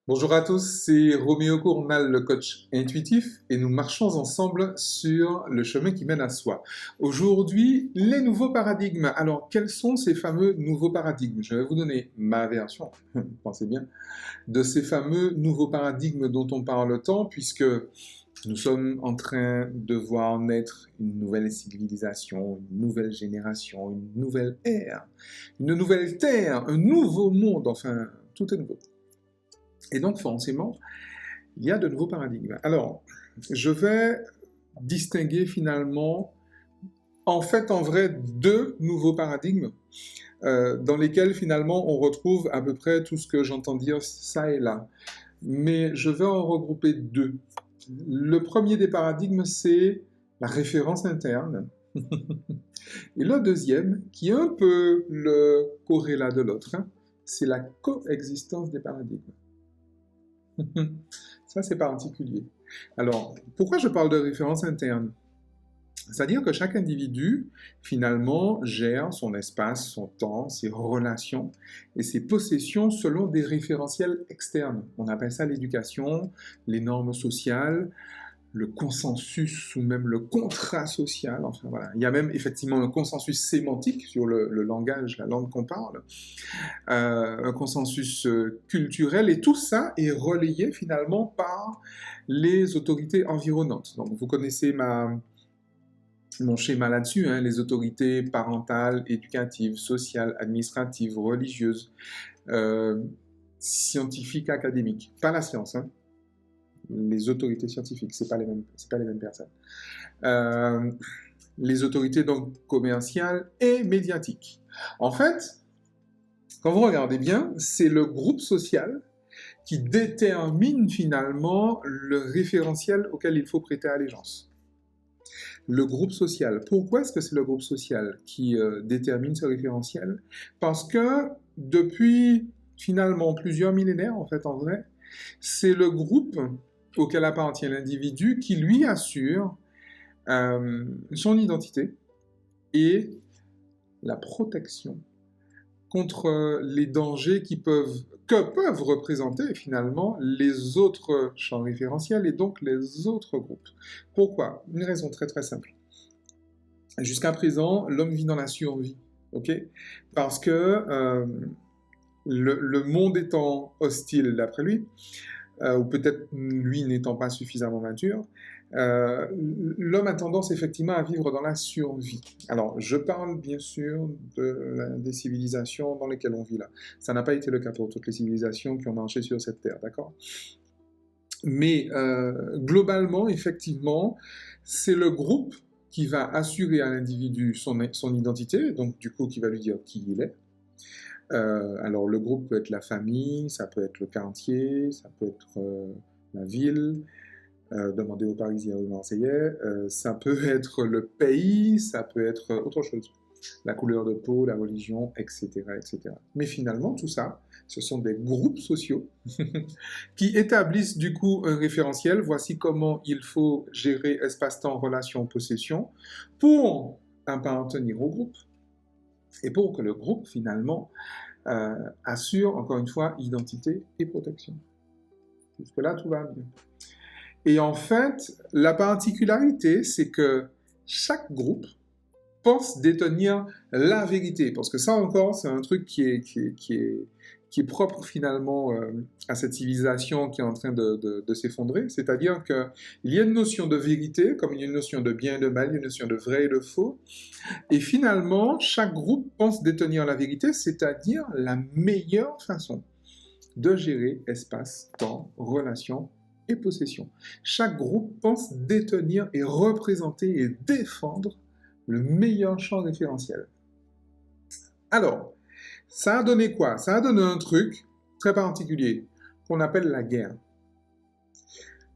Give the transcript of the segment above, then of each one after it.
Bonjour à tous, c'est Roméo Cournal, le coach intuitif, et nous marchons ensemble sur le chemin qui mène à soi. Aujourd'hui, les nouveaux paradigmes. Alors, quels sont ces fameux nouveaux paradigmes? Je vais vous donner ma version, pensez bien, de ces fameux nouveaux paradigmes dont on parle tant, puisque nous sommes en train de voir naître une nouvelle civilisation, une nouvelle génération, une nouvelle ère, une nouvelle terre, un nouveau monde, enfin, tout est nouveau. Et donc, forcément, il y a de nouveaux paradigmes. Alors, je vais distinguer finalement, en fait, en vrai, deux nouveaux paradigmes dans lesquels finalement on retrouve à peu près tout ce que j'entends dire ça et là. Mais je vais en regrouper deux. Le premier des paradigmes, c'est la référence interne. Et le deuxième, qui est un peu le corrélat de l'autre, hein, c'est la coexistence des paradigmes. Ça, c'est particulier. Alors, pourquoi je parle de référence interne? C'est-à-dire que chaque individu, finalement, gère son espace, son temps, ses relations et ses possessions selon des référentiels externes. On appelle ça l'éducation, les normes sociales, le consensus ou même le contrat social. Enfin voilà, il y a même effectivement un consensus sémantique sur le langage, la langue qu'on parle, un consensus culturel, et tout ça est relayé finalement par les autorités environnantes. Donc vous connaissez mon schéma là-dessus, hein, les autorités parentales, éducatives, sociales, administratives, religieuses, euh, scientifiques, académiques. Pas la science, hein. Les autorités scientifiques, c'est pas les mêmes personnes. Euh, les autorités donc commerciales et médiatiques. En fait, quand vous regardez bien, c'est le groupe social qui détermine finalement le référentiel auquel il faut prêter allégeance. Le groupe social. Pourquoi est-ce que c'est le groupe social qui détermine ce référentiel? Parce que depuis finalement plusieurs millénaires, en fait, en vrai, c'est le groupe auquel appartient l'individu qui lui assure son identité et la protection contre les dangers que peuvent représenter finalement les autres champs référentiels et donc les autres groupes. Pourquoi? Une raison très très simple. Jusqu'à présent, l'homme vit dans la survie, ok? Parce que le monde étant hostile d'après lui, ou peut-être lui n'étant pas suffisamment mature, euh, l'homme a tendance effectivement à vivre dans la survie. Alors, je parle bien sûr des civilisations dans lesquelles on vit là. Ça n'a pas été le cas pour toutes les civilisations qui ont marché sur cette terre, d'accord? Mais globalement, effectivement, c'est le groupe qui va assurer à l'individu son identité, donc du coup qui va lui dire qui il est. Alors le groupe peut être la famille, ça peut être le quartier, ça peut être la ville, demandez aux Parisiens ou aux Marseillais, ça peut être le pays, ça peut être autre chose, la couleur de peau, la religion, etc., etc. Mais finalement, tout ça, ce sont des groupes sociaux qui établissent du coup un référentiel. Voici comment il faut gérer espace-temps, relation, possession pour appartenir au groupe et pour que le groupe finalement assure, encore une fois, identité et protection. Jusque-là, tout va bien. Et en fait, la particularité, c'est que chaque groupe pense détenir la vérité. Parce que ça encore, c'est un truc qui est propre finalement à cette civilisation qui est en train de s'effondrer. C'est-à-dire qu'il y a une notion de vérité, comme il y a une notion de bien et de mal, une notion de vrai et de faux. Et finalement, chaque groupe pense détenir la vérité, c'est-à-dire la meilleure façon de gérer espace, temps, relations et possession. Chaque groupe pense détenir et représenter et défendre le meilleur champ référentiel. Alors, ça a donné quoi? Ça a donné un truc très particulier qu'on appelle la guerre.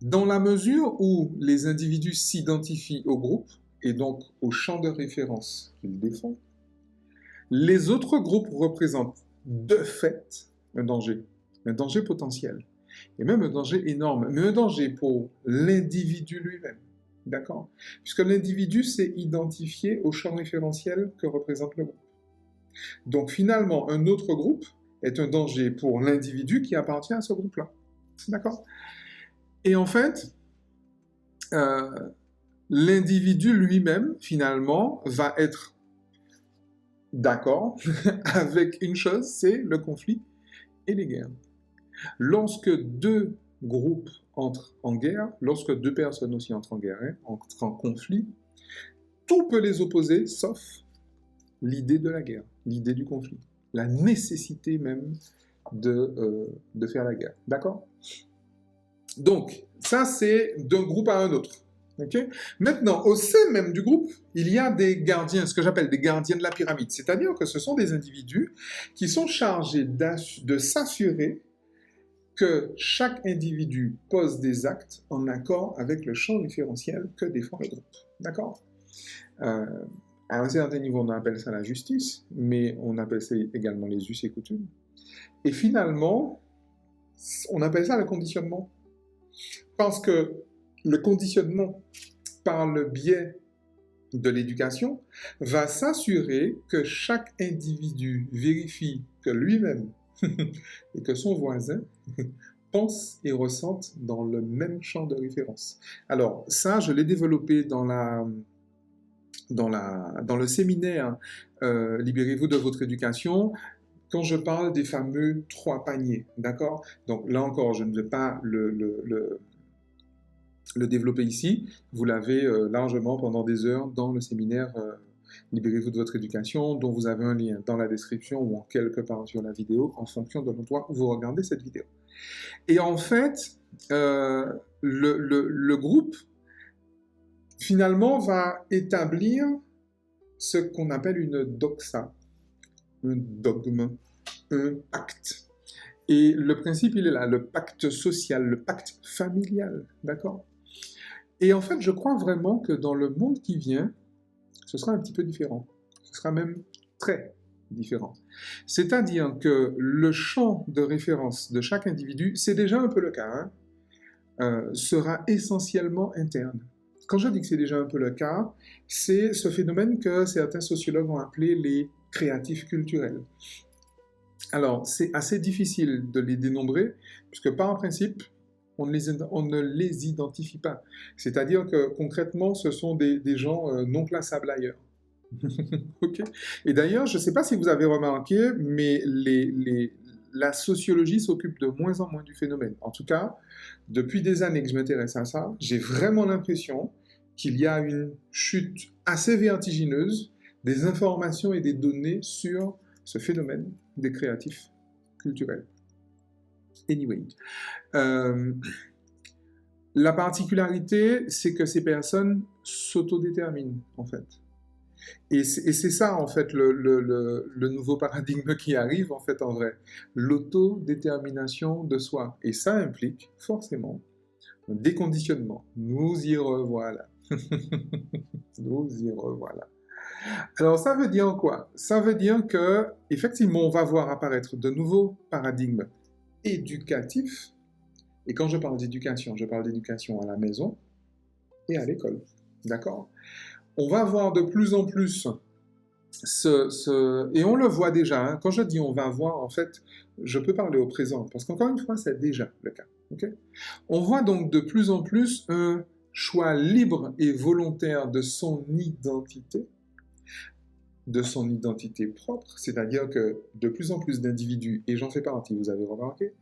Dans la mesure où les individus s'identifient au groupe et donc au champ de référence qu'ils défendent, les autres groupes représentent de fait un danger potentiel, et même un danger énorme, mais un danger pour l'individu lui-même. D'accord? Puisque l'individu s'est identifié au champ référentiel que représente le groupe. Donc finalement, un autre groupe est un danger pour l'individu qui appartient à ce groupe-là. D'accord? Et en fait, euh, l'individu lui-même, finalement, va être d'accord avec une chose, c'est le conflit et les guerres. Lorsque deux groupes entrent en guerre, lorsque deux personnes aussi entrent en guerre, hein, entrent en conflit, tout peut les opposer, sauf l'idée de la guerre, l'idée du conflit, la nécessité même de faire la guerre. D'accord? Donc, ça, c'est d'un groupe à un autre. Okay. Maintenant, au sein même du groupe, il y a des gardiens, ce que j'appelle des gardiens de la pyramide. C'est-à-dire que ce sont des individus qui sont chargés de s'assurer que chaque individu pose des actes en accord avec le champ référentiel que défend le groupe. D'accord? À un certain niveau, on appelle ça la justice, mais on appelle ça également les us et coutumes. Et finalement, on appelle ça le conditionnement. Parce que le conditionnement, par le biais de l'éducation, va s'assurer que chaque individu vérifie que lui-même et que son voisin pense et ressente dans le même champ de référence. Alors, ça, je l'ai développé dans le séminaire Libérez-vous de votre éducation, quand je parle des fameux 3 paniers, d'accord? Donc là encore, je ne vais pas le développer ici. Vous l'avez largement pendant des heures dans le séminaire Libérez-vous de votre éducation, dont vous avez un lien dans la description ou en quelque part sur la vidéo, en fonction de l'endroit où vous regardez cette vidéo. Et en fait, le groupe, finalement, va établir ce qu'on appelle une doxa, un dogme, un pacte. Et le principe, il est là, le pacte social, le pacte familial, d'accord? Et en fait, je crois vraiment que dans le monde qui vient, ce sera un petit peu différent. Ce sera même très différent. C'est-à-dire que le champ de référence de chaque individu, c'est déjà un peu le cas, hein, sera essentiellement interne. Quand je dis que c'est déjà un peu le cas, c'est ce phénomène que certains sociologues ont appelé les créatifs culturels. Alors, c'est assez difficile de les dénombrer, puisque par principe, on ne les identifie pas. C'est-à-dire que concrètement, ce sont des gens non classables ailleurs. Okay. Et d'ailleurs, je ne sais pas si vous avez remarqué, mais la sociologie s'occupe de moins en moins du phénomène. En tout cas, depuis des années que je m'intéresse à ça, j'ai vraiment l'impression qu'il y a une chute assez vertigineuse des informations et des données sur ce phénomène des créatifs culturels. Anyway. La particularité, c'est que ces personnes s'autodéterminent, en fait. Et c'est ça, en fait, le nouveau paradigme qui arrive, en fait, en vrai. L'autodétermination de soi. Et ça implique, forcément, un déconditionnement. Nous y revoilà. Nous y revoilà. Alors, ça veut dire quoi? Ça veut dire que, effectivement, on va voir apparaître de nouveaux paradigmes éducatifs. Et quand je parle d'éducation à la maison et à l'école. D'accord? On va voir de plus en plus et on le voit déjà, hein, quand je dis on va voir, en fait, je peux parler au présent, parce qu'encore une fois, c'est déjà le cas. Okay? On voit donc de plus en plus un choix libre et volontaire de son identité propre, c'est-à-dire que de plus en plus d'individus, et j'en fais partie, vous avez remarqué,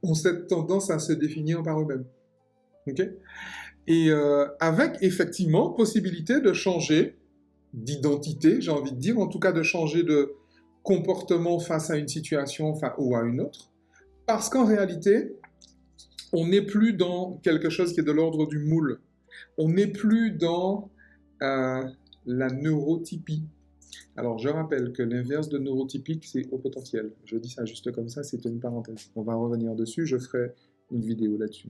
ont cette tendance à se définir par eux-mêmes. Okay? Et avec effectivement possibilité de changer d'identité, j'ai envie de dire, en tout cas de changer de comportement face à une situation ou à une autre, parce qu'en réalité, on n'est plus dans quelque chose qui est de l'ordre du moule. On n'est plus dans la neurotypie. Alors, je rappelle que l'inverse de neurotypique, c'est au potentiel. Je dis ça juste comme ça, c'est une parenthèse. On va revenir dessus, je ferai une vidéo là-dessus.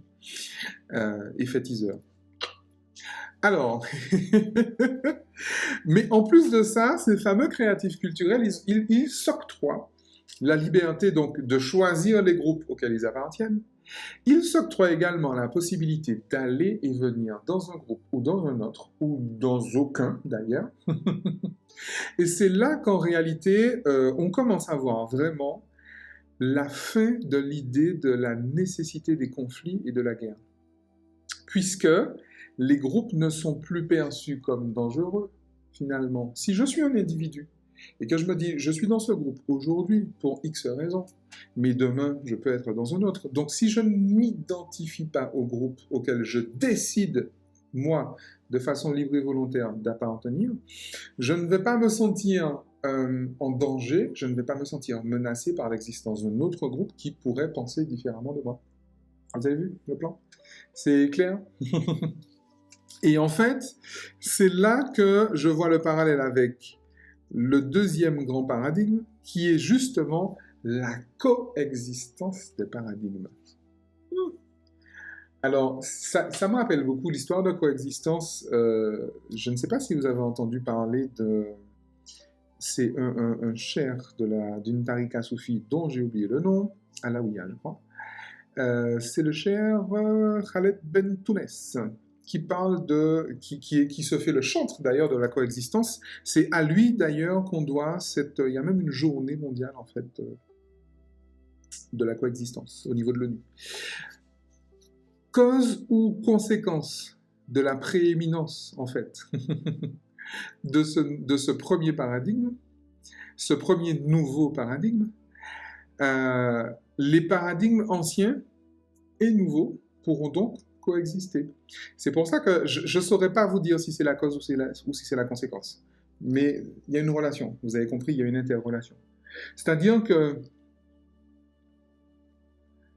Effet teaser. Alors, mais en plus de ça, ces fameux créatifs culturels, ils s'octroient la liberté donc de choisir les groupes auxquels ils appartiennent. Ils s'octroient également la possibilité d'aller et venir dans un groupe ou dans un autre, ou dans aucun d'ailleurs. Et c'est là qu'en réalité, on commence à voir vraiment la fin de l'idée de la nécessité des conflits et de la guerre, puisque les groupes ne sont plus perçus comme dangereux, finalement. Si je suis un individu et que je me dis, je suis dans ce groupe aujourd'hui pour X raisons, mais demain, je peux être dans un autre. Donc, si je ne m'identifie pas au groupe auquel je décide, moi, de façon libre et volontaire, d'appartenir, je ne vais pas me sentir en danger, je ne vais pas me sentir menacé par l'existence d'un autre groupe qui pourrait penser différemment de moi. Vous avez vu le plan? C'est clair? Et en fait, c'est là que je vois le parallèle avec le deuxième grand paradigme, qui est justement la coexistence des paradigmes. Alors, ça me rappelle beaucoup l'histoire de coexistence. Je ne sais pas si vous avez entendu parler de... C'est un cheikh d'une tariqa soufie dont j'ai oublié le nom, Alaouia, je crois. C'est le cheikh Khaled Ben Tounes qui parle qui se fait le chantre d'ailleurs de la coexistence. C'est à lui d'ailleurs qu'on doit il y a même une journée mondiale en fait de la coexistence au niveau de l'ONU. Cause ou conséquence de la prééminence en fait de ce premier paradigme, ce premier nouveau paradigme, les paradigmes anciens et nouveaux pourront donc coexister. C'est pour ça que je ne saurais pas vous dire si c'est la cause ou si c'est la conséquence. Mais il y a une relation, vous avez compris, il y a une interrelation. C'est-à-dire que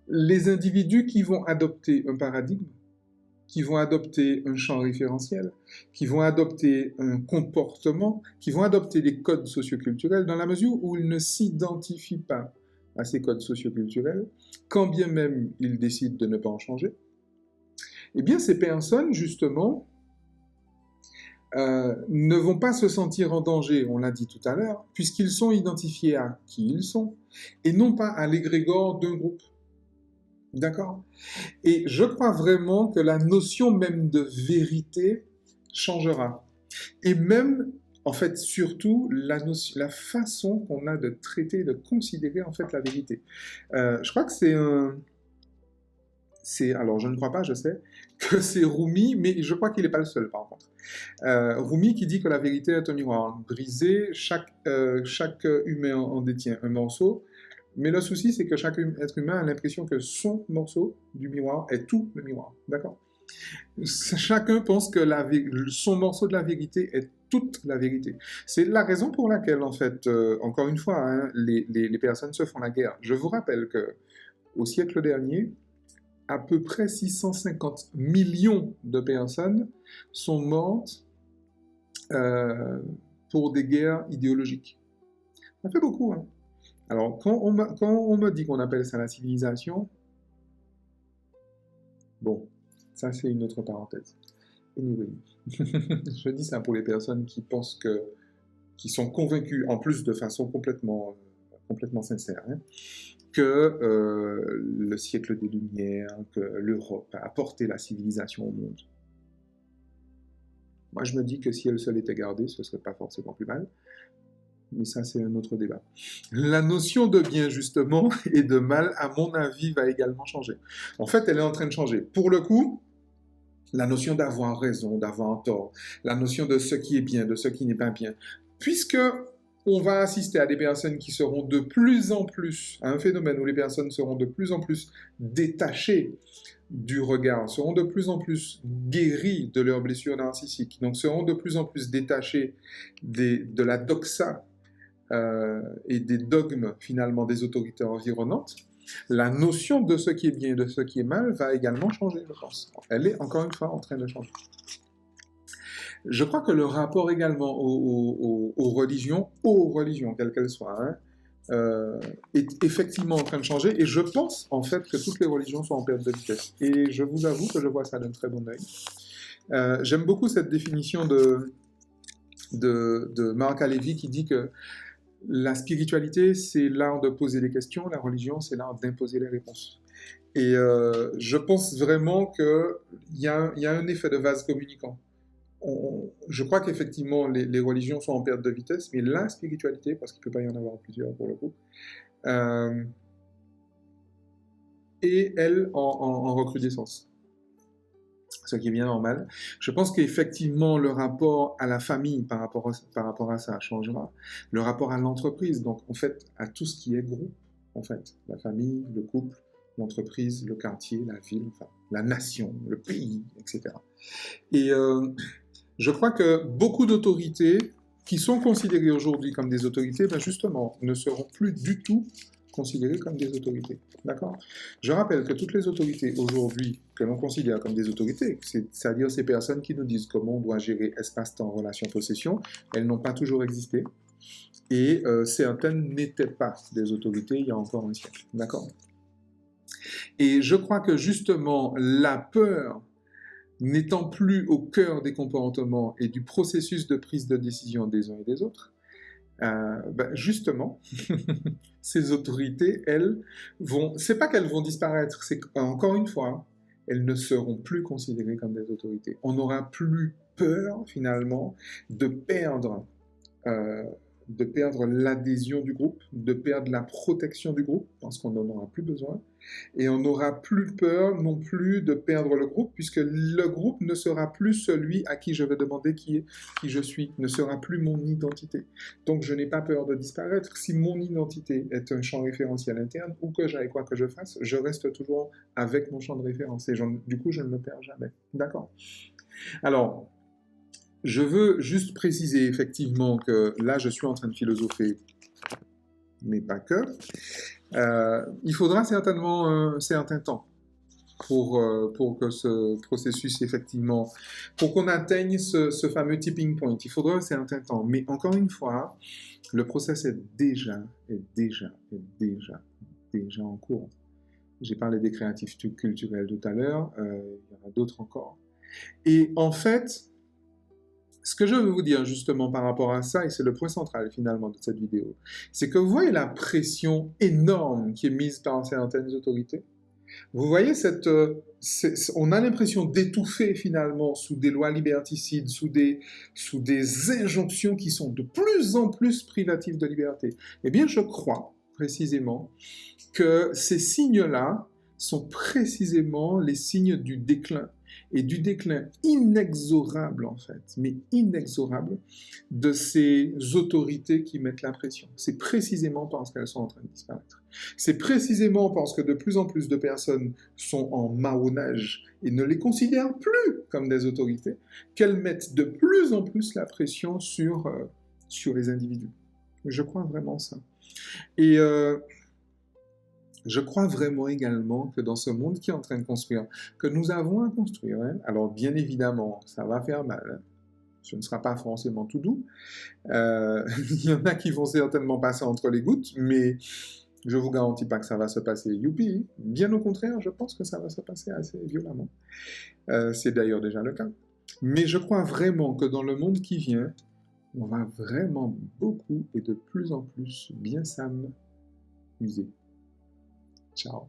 les individus qui vont adopter un paradigme, qui vont adopter un champ référentiel, qui vont adopter un comportement, qui vont adopter des codes socioculturels, dans la mesure où ils ne s'identifient pas à ces codes socioculturels, quand bien même ils décident de ne pas en changer, eh bien ces personnes, justement, ne vont pas se sentir en danger, on l'a dit tout à l'heure, puisqu'ils sont identifiés à qui ils sont, et non pas à l'égrégore d'un groupe. D'accord? Et je crois vraiment que la notion même de vérité changera. Et même, en fait, surtout, la façon qu'on a de traiter, de considérer, en fait, la vérité. Je crois que alors je ne crois pas, je sais, que c'est Rumi, mais je crois qu'il n'est pas le seul, par contre. Rumi qui dit que la vérité est un miroir brisé, chaque humain en détient un morceau, mais le souci, c'est que chaque être humain a l'impression que son morceau du miroir est tout le miroir. D'accord? Chacun pense que son morceau de la vérité est toute la vérité. C'est la raison pour laquelle, en fait, encore une fois, hein, les personnes se font la guerre. Je vous rappelle que au siècle dernier, à peu près 650 millions de personnes sont mortes pour des guerres idéologiques. Ça fait beaucoup, hein? Alors, quand on me dit qu'on appelle ça la civilisation, bon, ça c'est une autre parenthèse. Anyway, je dis ça pour les personnes qui sont convaincues, en plus de façon complètement sincère, hein, que le siècle des Lumières, que l'Europe a apporté la civilisation au monde. Moi, je me dis que si elle seule était gardée, ce ne serait pas forcément plus mal. Mais ça, c'est un autre débat. La notion de bien, justement, et de mal, à mon avis, va également changer. En fait, elle est en train de changer. Pour le coup, la notion d'avoir raison, d'avoir tort, la notion de ce qui est bien, de ce qui n'est pas bien, puisque on va assister à des personnes qui seront de plus en plus, à un phénomène où les personnes seront de plus en plus détachées du regard, seront de plus en plus guéries de leurs blessures narcissiques, donc seront de plus en plus détachées de la doxa et des dogmes finalement des autorités environnantes, la notion de ce qui est bien et de ce qui est mal va également changer, je pense. Elle est encore une fois en train de changer. Je crois que le rapport également aux religions, quelles qu'elles soient, hein, est effectivement en train de changer, et je pense en fait que toutes les religions sont en perte de vitesse. Et je vous avoue que je vois ça d'un très bon œil. J'aime beaucoup cette définition de Marc Alévi qui dit que la spiritualité, c'est l'art de poser des questions, la religion, c'est l'art d'imposer les réponses. Et je pense vraiment qu'il y a un effet de vase communicant. Je crois qu'effectivement, les religions sont en perte de vitesse, mais la spiritualité, parce qu'il ne peut pas y en avoir plusieurs pour le coup, et elle en recrudescence. Ce qui est bien normal. Je pense qu'effectivement, le rapport à la famille par rapport à ça changera. Le rapport à l'entreprise, donc en fait, à tout ce qui est groupe, en fait. La famille, le couple, l'entreprise, le quartier, la ville, enfin, la nation, le pays, etc. Et je crois que beaucoup d'autorités qui sont considérées aujourd'hui comme des autorités, ben justement, ne seront plus du tout considérées comme des autorités. D'accord? Je rappelle que toutes les autorités aujourd'hui que l'on considère comme des autorités, c'est-à-dire ces personnes qui nous disent comment on doit gérer espace-temps, relation-possession, elles n'ont pas toujours existé. Et certaines n'étaient pas des autorités il y a encore un siècle. D'accord? Et je crois que justement, la peur n'étant plus au cœur des comportements et du processus de prise de décision des uns et des autres, ben justement, ces autorités, elles vont, c'est pas qu'elles vont disparaître, c'est qu'encore une fois, elles ne seront plus considérées comme des autorités. On n'aura plus peur, finalement, euh, de perdre l'adhésion du groupe, de perdre la protection du groupe, parce qu'on n'en aura plus besoin. Et on n'aura plus peur non plus de perdre le groupe, puisque le groupe ne sera plus celui à qui je vais demander qui je suis, ne sera plus mon identité. Donc je n'ai pas peur de disparaître. Si mon identité est un champ référentiel interne, où que j'aille, quoi que je fasse, je reste toujours avec mon champ de référence. Et du coup, je ne me perds jamais. D'accord? Alors, je veux juste préciser effectivement que là, je suis en train de philosopher, mais pas que. Il faudra certainement un certain temps pour que ce processus, effectivement, pour qu'on atteigne ce fameux tipping point. Il faudra un certain temps. Mais encore une fois, le process est déjà en cours. J'ai parlé des créatifs culturels tout à l'heure, il y en a d'autres encore. Et en fait, ce que je veux vous dire justement par rapport à ça, et c'est le point central finalement de cette vidéo, c'est que vous voyez la pression énorme qui est mise par certaines autorités. Vous voyez on a l'impression d'étouffer finalement sous des lois liberticides, sous des injonctions qui sont de plus en plus privatives de liberté. Eh bien, je crois précisément que ces signes-là sont précisément les signes du déclin, et du déclin inexorable en fait, mais inexorable, de ces autorités qui mettent la pression. C'est précisément parce qu'elles sont en train de disparaître. C'est précisément parce que de plus en plus de personnes sont en marronnage et ne les considèrent plus comme des autorités, qu'elles mettent de plus en plus la pression sur les individus. Je crois vraiment ça. Et je crois vraiment également que dans ce monde qui est en train de construire, que nous avons à construire, hein, alors bien évidemment, ça va faire mal, hein, ce ne sera pas forcément tout doux, il y en a qui vont certainement passer entre les gouttes, mais je ne vous garantis pas que ça va se passer youpi, bien au contraire, je pense que ça va se passer assez violemment. C'est d'ailleurs déjà le cas. Mais je crois vraiment que dans le monde qui vient, on va vraiment beaucoup et de plus en plus bien s'amuser. Ciao.